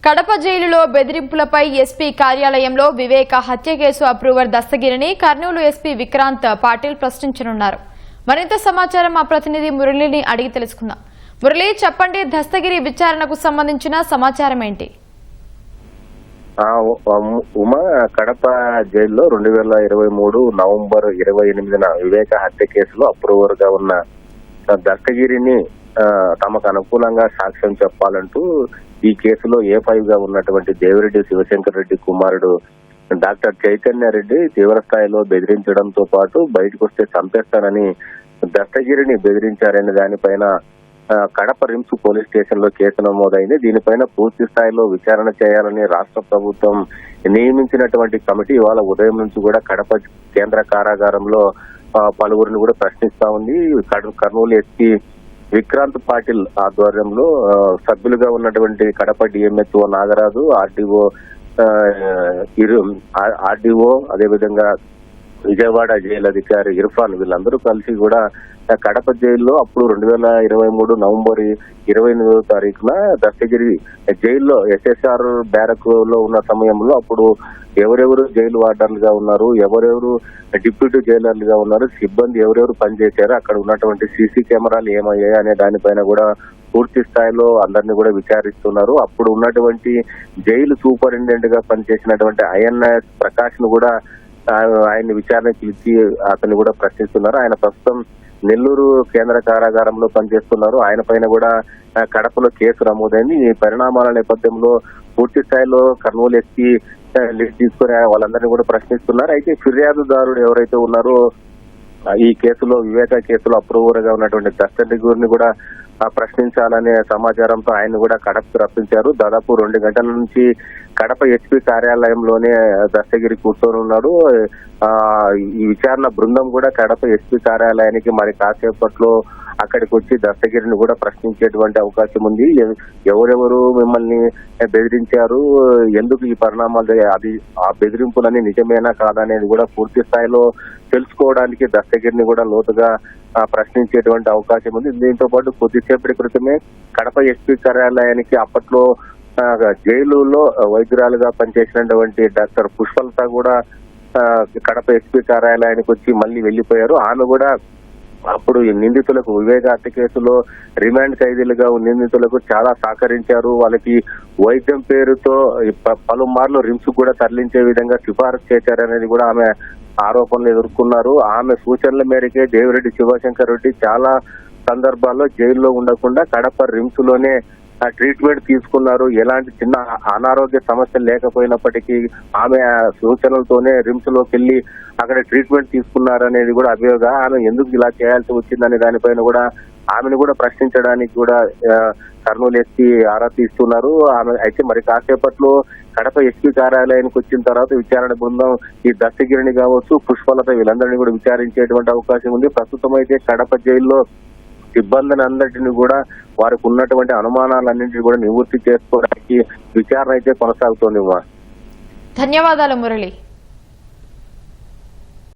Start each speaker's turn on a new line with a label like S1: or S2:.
S1: కడప జైలులో బెదిరింపులపై ఎస్పీ కార్యాలయంలో వివేక హత్య కేసు అప్రూవర్ దస్తగిరిని కర్నూలు ఎస్పీ విక్రాంత్ పాటిల్ ప్రశ్నించనున్నారు. మరింత సమాచారం మా ప్రతినిధి మురళిని అడిగి తెలుసుకుందాం. మురళి, చెప్పండి, దస్తగిరి విచారణకు సంబంధించిన సమాచారం ఏంటి?
S2: ఉమా, కడప జైల్లో 2023 నవంబర్ 28న వివేక హత్య కేసులో అప్రూవర్ గా ఉన్న దస్తగిరిని తమకు అనుకూలంగా సాక్ష్యం చెప్పాలంటూ ఈ కేసులో A5 గా ఉన్నటువంటి దేవిరెడ్డి శివశంకర్ రెడ్డి కుమారుడు డాక్టర్ చైతన్య రెడ్డి తీవ్ర స్థాయిలో బెదిరించడంతో పాటు బయటకు వస్తే చంపేస్తానని దస్తగిరిని బెదిరించారనే దానిపైన కడప రిమ్స్ పోలీస్ స్టేషన్ లో కేసు నమోదైంది. దీనిపైన పూర్తి స్థాయిలో విచారణ చేయాలని రాష్ట్ర ప్రభుత్వం నియమించినటువంటి కమిటీ ఇవాళ ఉదయం నుంచి కూడా కడప కేంద్ర కారాగారంలో పలువురిని కూడా ప్రశ్నిస్తా ఉంది. కర్నూలు ఎస్పీ విక్రాంత్ పాటిల్ ఆధ్వర్యంలో సభ్యులుగా ఉన్నటువంటి కడప డిఎంహెచ్ఓ నాగరాజు, ఆర్డీఓ అదేవిధంగా విజయవాడ జైలు అధికారి ఇర్ఫాన్ వీళ్ళందరూ కలిసి కూడా కడప జైల్లో అప్పుడు 2023 నవంబర్ 28వ తారీఖున దస్తగిరి జైల్లో SSR బ్యారక్ లో ఉన్న సమయంలో అప్పుడు ఎవరెవరు జైలు వార్డర్లుగా ఉన్నారు, ఎవరెవరు డిప్యూటీ జైలర్లుగా ఉన్నారు, సిబ్బంది ఎవరెవరు పనిచేశారు, అక్కడ ఉన్నటువంటి సీసీ కెమెరాలు ఏమయ్యాయి అనే దానిపైన కూడా పూర్తి స్థాయిలో అందరినీ కూడా విచారిస్తున్నారు. అప్పుడు ఉన్నటువంటి జైలు సూపరింటెండెంట్ గా పనిచేసినటువంటి INS ప్రకాష్ ను కూడా ఆయన్ని విచారణకు పిలిచి అతన్ని కూడా ప్రశ్నిస్తున్నారు. ఆయన ప్రస్తుతం నెల్లూరు కేంద్ర కారాగారంలో పనిచేస్తున్నారు. ఆయన పైన కూడా కడపలో కేసు నమోదైంది. ఈ పరిణామాల నేపథ్యంలో పూర్తి స్థాయిలో కర్నూలు ఎస్పీ లిస్ట్ తీసుకుని వాళ్ళందరినీ కూడా ప్రశ్నిస్తున్నారు. అయితే ఫిర్యాదుదారుడు ఎవరైతే ఉన్నారో ఈ కేసులో వివేక కేసులో అప్రూవర్ గా ఉన్నటువంటి దస్తగిరిని కూడా ప్రశ్నించాలనే సమాచారంతో ఆయన కూడా కడపకు రప్పించారు. దాదాపు 2 గంటల నుంచి కడప ఎస్పీ కార్యాలయంలోనే దస్తగిరి కూర్చొని ఉన్నాడు. ఈ విచారణ బృందం కూడా కడప ఎస్పీ కార్యాలయానికి మరి కాసేపట్లో అక్కడికి వచ్చి దస్తగిరిని కూడా ప్రశ్నించేటువంటి అవకాశం ఉంది. ఎవరెవరు మిమ్మల్ని బెదిరించారు, ఎందుకు ఈ పరిణామాలు, అది ఆ బెదిరింపులని నిజమేనా కాదా అనేది కూడా పూర్తి స్థాయిలో తెలుసుకోవడానికి దస్తగిరిని కూడా లోతుగా ప్రశ్నించేటువంటి అవకాశం ఉంది. దీంతో పాటు కొద్దిసేపటి క్రితమే కడప ఎస్పీ కార్యాలయానికి అప్పట్లో జైలులో వైద్యురాలుగా పనిచేసినటువంటి డాక్టర్ పుష్పలత కూడా కడప ఎస్పీ కార్యాలయానికి వచ్చి మళ్ళీ వెళ్లిపోయారు. ఆమె కూడా అప్పుడు నిందితులకు వివేక హత్య కేసులో రిమాండ్ ఖైదీలుగా నిందితులకు చాలా సహకరించారు. వాళ్ళకి వైద్యం పేరుతో పలుమార్లు రిమ్స్ కూడా తరలించే విధంగా సిఫారసు చేశారనేది కూడా ఆమె ఆరోపణలు ఎదుర్కొన్నారు. ఆమె సూచనల మేరకే దేవిరెడ్డి శివశంకర్ రెడ్డి చాలా సందర్భాల్లో జైల్లో ఉండకుండా కడప రిమ్స్ లోనే ట్రీట్మెంట్ తీసుకున్నారు. ఎలాంటి చిన్న అనారోగ్య సమస్యలు లేకపోయినప్పటికీ ఆమె సూచనలతోనే రిమ్స్ లోకి వెళ్లి అక్కడ ట్రీట్మెంట్ తీసుకున్నారనేది కూడా అభియోగం. ఆమె ఎందుకు ఇలా చేయాల్సి వచ్చిందనే దానిపైన కూడా ఆమెను కూడా ప్రశ్నించడానికి కూడా కర్నూలు ఎస్పీ ఆరా తీస్తున్నారు. ఆమె అయితే మరి కాసేపట్లో కడప ఎస్పీ కార్యాలయానికి వచ్చిన తర్వాత విచారణ బృందం ఈ దస్తగిరిని కావచ్చు, పుష్పలత వీళ్ళందరినీ కూడా విచారించేటువంటి అవకాశం ఉంది. ప్రస్తుతం అయితే కడప జైల్లో సిబ్బందిని అందరినీ కూడా వారికి ఉన్నటువంటి అనుమానాలన్నింటినీ కూడా నివృత్తి చేసుకోవడానికి విచారణ అయితే కొనసాగుతోంది.
S1: ధన్యవాదాలు మురళి.